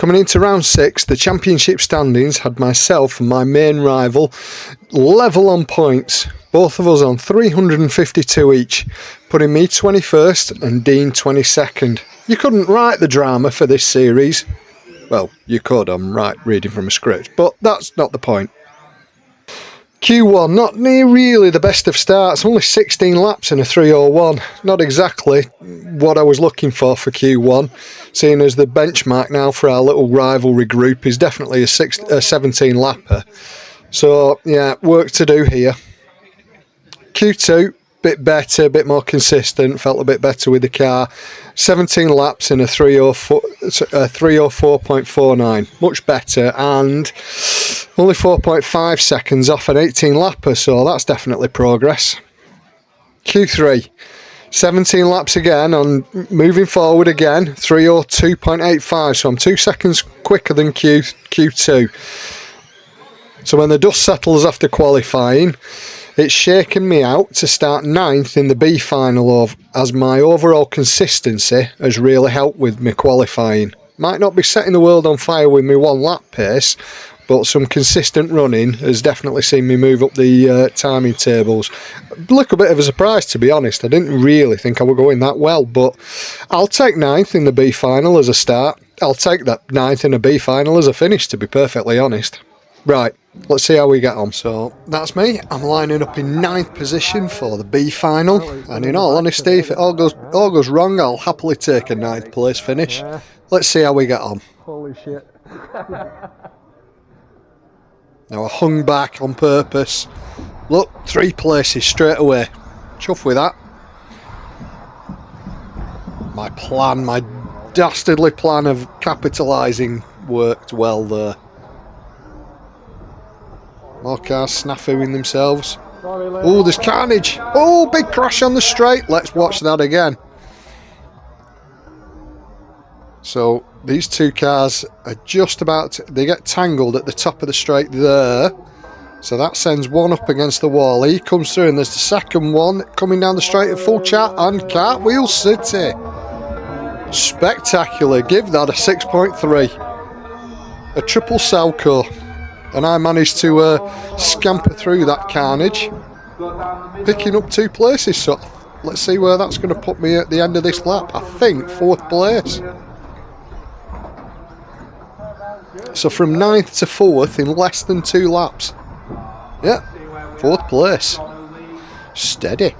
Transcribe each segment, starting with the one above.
Coming into round 6, the championship standings had myself and my main rival level on points. Both of us on 352 each, putting me 21st and Dean 22nd. You couldn't write the drama for this series. Well, you could, I'm reading from a script, but that's not the point. Q1, not near really the best of starts, only 16 laps in a 3:01. Not exactly what I was looking for Q1, seeing as the benchmark now for our little rivalry group is definitely a 17 lapper. So yeah, work to do here. Q2, bit better, bit more consistent, felt a bit better with the car. 17 laps in a 3:04.49, much better, and only 4.5 seconds off an 18 lapper, so that's definitely progress. Q3, 17 laps again, and moving forward again, 3:02.85, so I'm 2 seconds quicker than Q2. So when the dust settles after qualifying, it's shaken me out to start 9th in the B final, as my overall consistency has really helped with me qualifying. Might not be setting the world on fire with me 1 lap pace, but some consistent running has definitely seen me move up the timing tables. A little bit of a surprise, to be honest. I didn't really think I were going that well, but I'll take 9th in the B final as a start. I'll take that 9th in a B final as a finish, to be perfectly honest. Right, let's see how we get on. So that's me. I'm lining up in 9th position for the B final, and in all honesty, if it all goes wrong, I'll happily take a 9th place finish. Let's see how we get on. Holy shit. Now I hung back on purpose. Look, 3 places straight away. Chuff with that. My plan, my dastardly plan of capitalising worked well there. More cars snafuing themselves. Oh, there's carnage. Oh, big crash on the straight. Let's watch that again. So these 2 cars are just about to, they get tangled at the top of the straight there. So that sends one up against the wall. He comes through, and there's the second one coming down the straight at full chat, and Cartwheel City. Spectacular. Give that a 6.3. A triple Salco. And I managed to scamper through that carnage, picking up 2 places. So let's see where that's going to put me at the end of this lap. I think 4th place. So from 9th to 4th in less than 2 laps. Yeah, 4th place. Steady.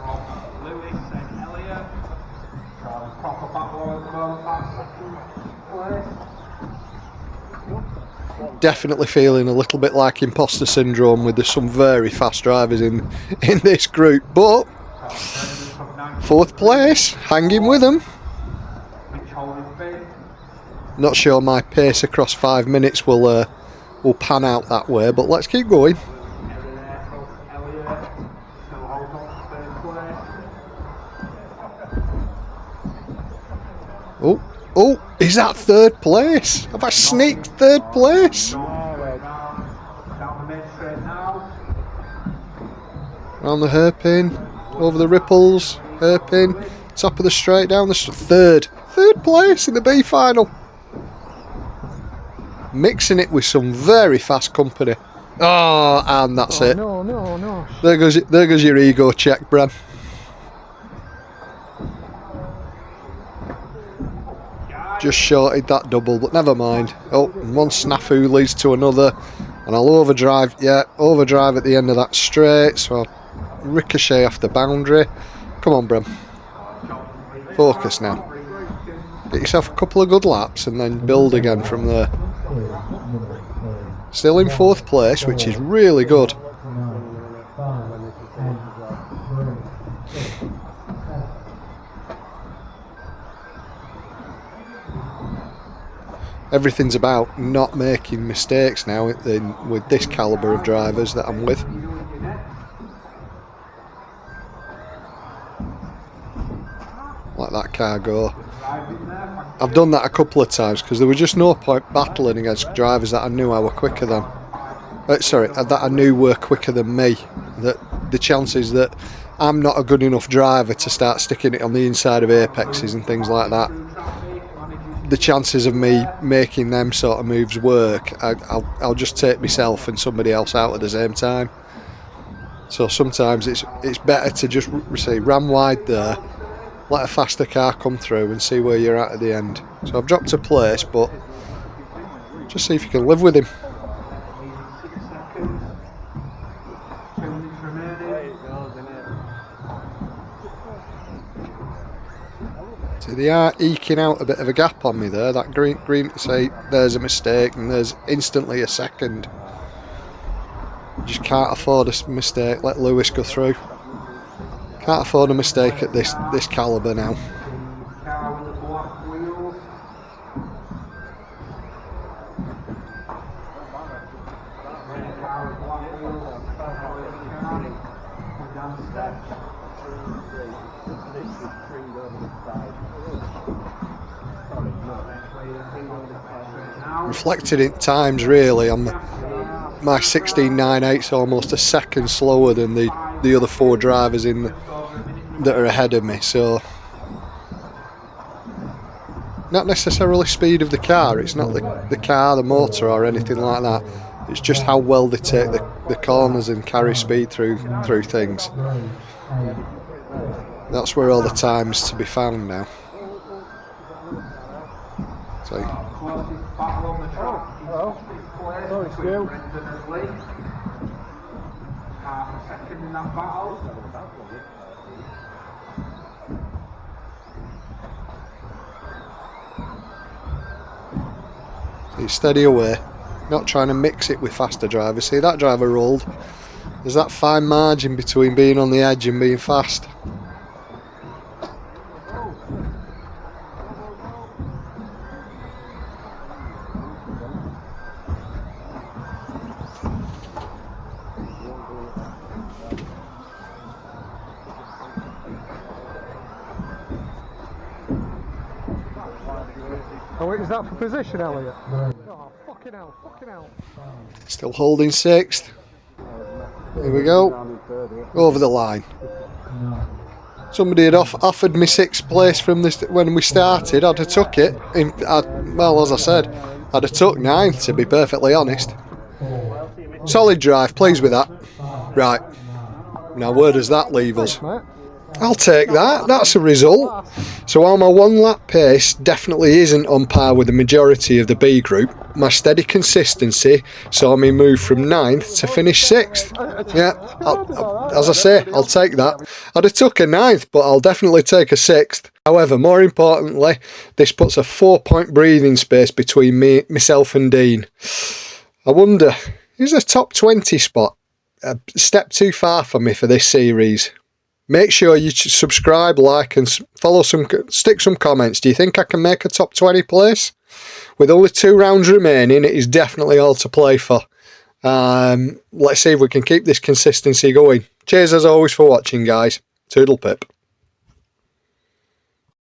Definitely feeling a little bit like imposter syndrome with some very fast drivers in this group, but 4th place, hanging with them. Not sure my pace across 5 minutes will pan out that way, but let's keep going. Oh, is that 3rd place? Have I sneaked 3rd place? Round the hairpin, over the ripples, hairpin, top of the straight, down the 3rd place in the B final. Mixing it with some very fast company. Oh, and that's it. No. There goes your ego check, Bram. Just shorted that double, but never mind. Oh, and one snafu leads to another, and I'll overdrive at the end of that straight, so I'll ricochet off the boundary. Come on, Bram. Focus now. Get yourself a couple of good laps and then build again from there. Still in 4th place, which is really good. Everything's about not making mistakes now with this calibre of drivers that I'm with. Let that car go. I've done that a couple of times because there was just no point battling against drivers that I knew I were quicker than. That I knew were quicker than me. That the chances that I'm not a good enough driver to start sticking it on the inside of apexes and things like that the chances of me making them sort of moves work, I'll just take myself and somebody else out at the same time. So sometimes it's better to just say ram wide there, let a faster car come through and see where you're at the end. So I've dropped a place, but just see if you can live with him. See, they are eking out a bit of a gap on me there. That green to say there's a mistake, and there's instantly a second. Just can't afford a mistake. Let Lewis go through. Can't afford a mistake at this calibre now. Reflected in times really on my 16.98's almost a second slower than the other four drivers that are ahead of me, so not necessarily speed of the car, it's not the car, the motor or anything like that, it's just how well they take the corners and carry speed through things. That's where all the time's to be found now. So he's steady away, not trying to mix it with faster drivers. See, that driver rolled. There's that fine margin between being on the edge and being fast. Oh, is that for position, Elliot? Oh, fucking hell. Still holding sixth. Here we go. Over the line. Somebody had offered me sixth place from this when we started. I'd have took it. Well, as I said, I'd have took ninth, to be perfectly honest. Solid drive, pleased with that. Right. Now, where does that leave us? I'll take that. That's a result. So while my one lap pace definitely isn't on par with the majority of the B group, my steady consistency saw me move from 9th to finish 6th. Yeah, as I say, I'll take that. I'd have took a 9th, but I'll definitely take a 6th. However, more importantly, this puts a 4-point breathing space between myself and Dean. I wonder, is a top 20 spot a step too far for me for this series? Make sure you subscribe, like and follow stick some comments. Do you think I can make a top 20 place? With only 2 rounds remaining, it is definitely all to play for. Let's see if we can keep this consistency going. Cheers as always for watching, guys. Toodle pip.